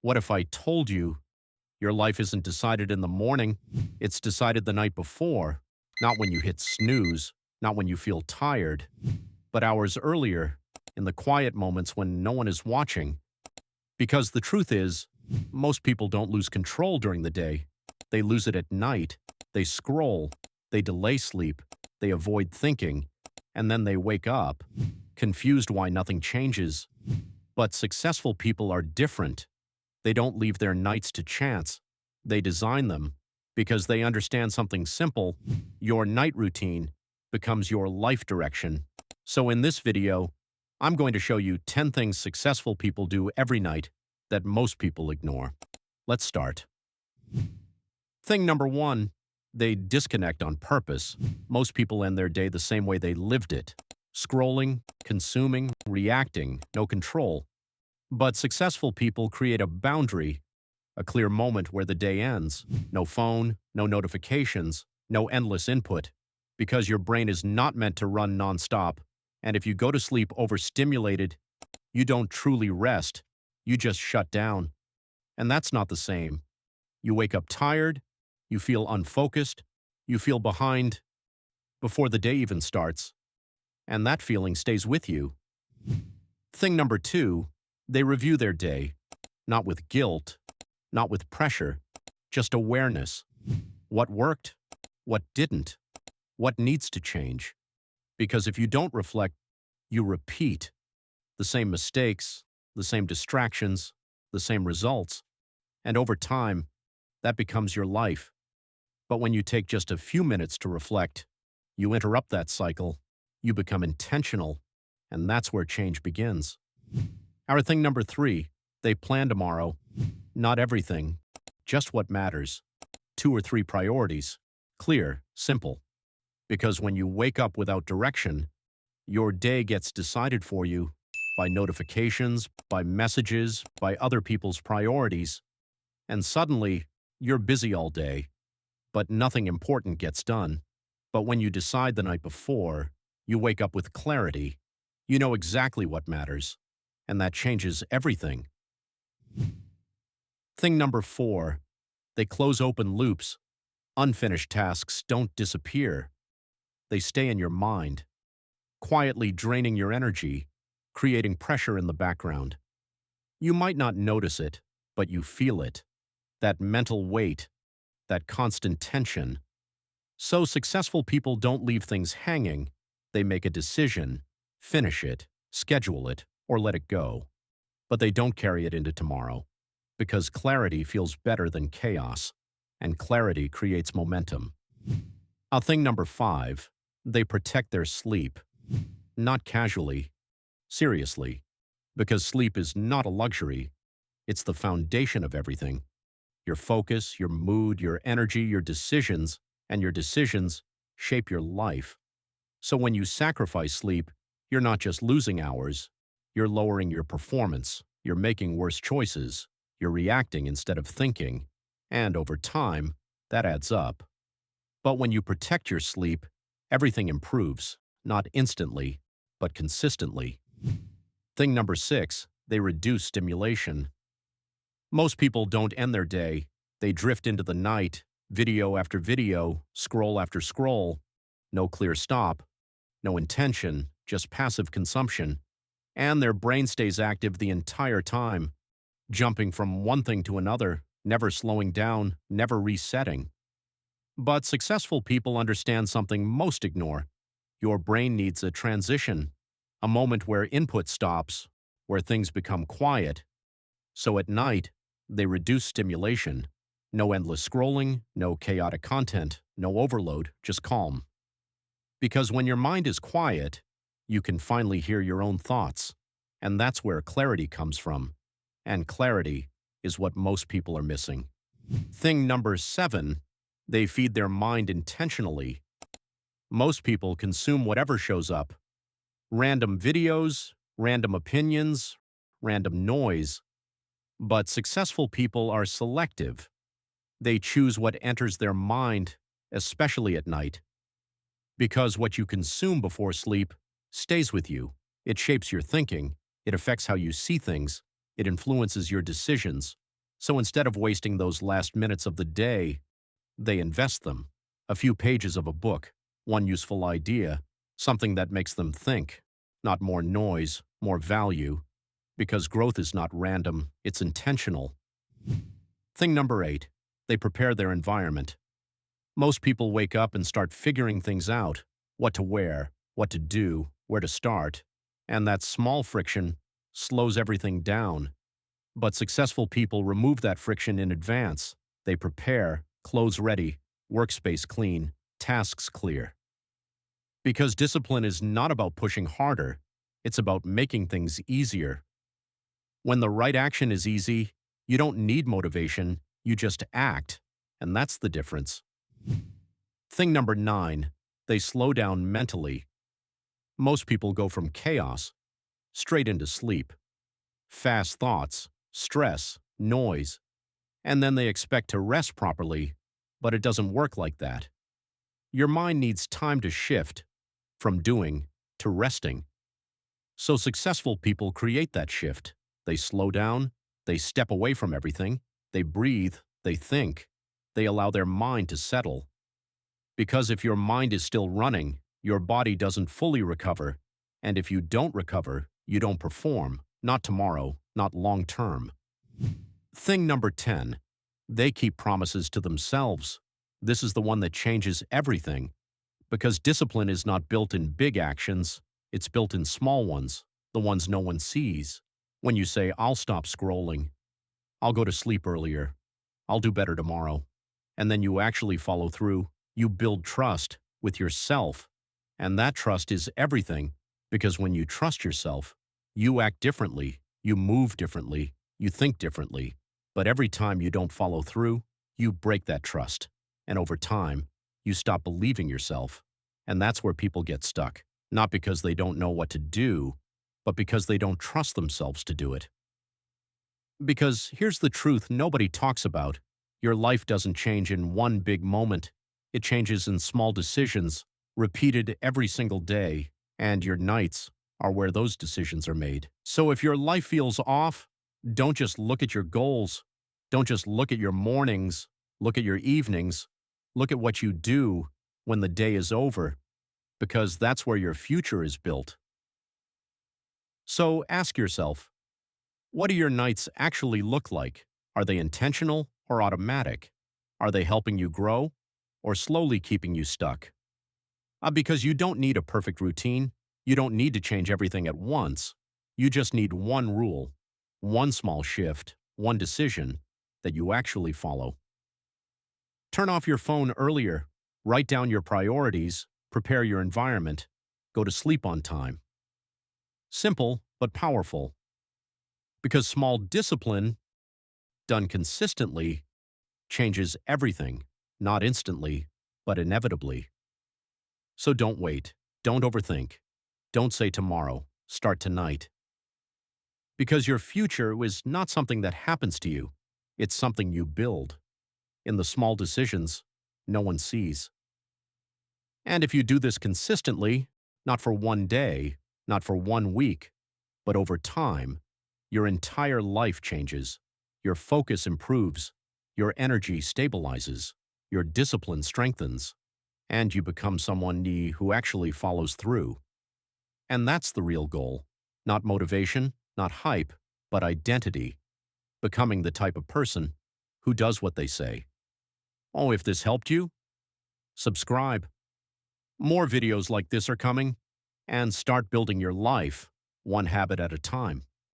What if I told you your life isn't decided in the morning, it's decided the night before, not when you hit snooze, not when you feel tired, but hours earlier, in the quiet moments when no one is watching? Because the truth is, most people don't lose control during the day. They lose it at night. They scroll, they delay sleep, they avoid thinking, and then they wake up, confused why nothing changes. But successful people are different. They don't leave their nights to chance. They design them because they understand something simple. Your night routine becomes your life direction. So in this video, I'm going to show you 10 things successful people do every night that most people ignore. Let's start. Thing number one, they disconnect on purpose. Most people end their day the same way they lived it. Scrolling, consuming, reacting, no control. But successful people create a boundary, a clear moment where the day ends. No phone, no notifications, no endless input. Because your brain is not meant to run nonstop. And if you go to sleep overstimulated, you don't truly rest. You just shut down. And that's not the same. You wake up tired, you feel unfocused, you feel behind before the day even starts. And that feeling stays with you. Thing number two, they review their day, not with guilt, not with pressure, just awareness. What worked? What didn't? What needs to change? Because if you don't reflect, you repeat the same mistakes, the same distractions, the same results. And over time, that becomes your life. But when you take just a few minutes to reflect, you interrupt that cycle, you become intentional, and that's where change begins. Our thing number three, they plan tomorrow. Not everything, just what matters. 2 or 3 priorities. Clear, simple. Because when you wake up without direction, your day gets decided for you by notifications, by messages, by other people's priorities. And suddenly, you're busy all day, but nothing important gets done. But when you decide the night before, you wake up with clarity. You know exactly what matters, and that changes everything. Thing number 4, they close open loops. Unfinished tasks don't disappear. They stay in your mind, quietly draining your energy, creating pressure in the background. You might not notice it, but you feel it. That mental weight, that constant tension. So successful people don't leave things hanging. They make a decision, finish it, schedule it, or let it go. But they don't carry it into tomorrow, because clarity feels better than chaos, and clarity creates momentum. Thing number 5, they protect their sleep. Not casually, seriously, because sleep is not a luxury. It's the foundation of everything. Your focus, your mood, your energy, your decisions, and your decisions shape your life. So when you sacrifice sleep, you're not just losing hours, you're lowering your performance, you're making worse choices, you're reacting instead of thinking, and over time, that adds up. But when you protect your sleep, everything improves, not instantly, but consistently. Thing number 6, they reduce stimulation. Most people don't end their day. They drift into the night, video after video, scroll after scroll. No clear stop, no intention, just passive consumption. And their brain stays active the entire time, jumping from one thing to another, never slowing down, never resetting. But successful people understand something most ignore. Your brain needs a transition, a moment where input stops, where things become quiet. So at night, they reduce stimulation. No endless scrolling, no chaotic content, no overload, just calm. Because when your mind is quiet, you can finally hear your own thoughts. And that's where clarity comes from. And clarity is what most people are missing. Thing number 7, they feed their mind intentionally. Most people consume whatever shows up. Random videos, random opinions, random noise. But successful people are selective. They choose what enters their mind, especially at night. Because what you consume before sleep stays with you. It shapes your thinking. It affects how you see things. It influences your decisions. So instead of wasting those last minutes of the day, they invest them. A few pages of a book, one useful idea, something that makes them think, not more noise, more value, because growth is not random, it's intentional. Thing number 8, they prepare their environment. Most people wake up and start figuring things out, what to wear, what to do, where to start, and that small friction slows everything down. But successful people remove that friction in advance. They prepare, clothes ready, workspace clean, tasks clear. Because discipline is not about pushing harder, it's about making things easier. When the right action is easy, you don't need motivation, you just act, and that's the difference. Thing number 9, they slow down mentally. Most people go from chaos straight into sleep. Fast thoughts, stress, noise, and then they expect to rest properly, but it doesn't work like that. Your mind needs time to shift from doing to resting. So successful people create that shift. They slow down, they step away from everything, they breathe, they think, they allow their mind to settle. Because if your mind is still running, your body doesn't fully recover, and if you don't recover, you don't perform, not tomorrow, not long term. Thing number 10, they keep promises to themselves. This is the one that changes everything, because discipline is not built in big actions, it's built in small ones, the ones no one sees. When you say, I'll stop scrolling, I'll go to sleep earlier, I'll do better tomorrow, and then you actually follow through, you build trust with yourself. And that trust is everything, because when you trust yourself, you act differently, you move differently, you think differently. But every time you don't follow through, you break that trust. And over time, you stop believing yourself. And that's where people get stuck. Not because they don't know what to do, but because they don't trust themselves to do it. Because here's the truth nobody talks about. Your life doesn't change in one big moment. It changes in small decisions, repeated every single day, and your nights are where those decisions are made. So if your life feels off, don't just look at your goals. Don't just look at your mornings. Look at your evenings. Look at what you do when the day is over, because that's where your future is built. So ask yourself, what do your nights actually look like? Are they intentional or automatic? Are they helping you grow or slowly keeping you stuck? Because you don't need a perfect routine. You don't need to change everything at once. You just need one rule, one small shift, one decision that you actually follow. Turn off your phone earlier. Write down your priorities. Prepare your environment. Go to sleep on time. Simple, but powerful. Because small discipline, done consistently, changes everything, not instantly, but inevitably. So don't wait. Don't overthink. Don't say tomorrow. Start tonight. Because your future is not something that happens to you. It's something you build. In the small decisions no one sees. And if you do this consistently, not for one day, not for 1 week, but over time, your entire life changes. Your focus improves. Your energy stabilizes. Your discipline strengthens. And you become someone who actually follows through. And that's the real goal. Not motivation, not hype, but identity. Becoming the type of person who does what they say. Oh, if this helped you, subscribe. More videos like this are coming, and start building your life one habit at a time.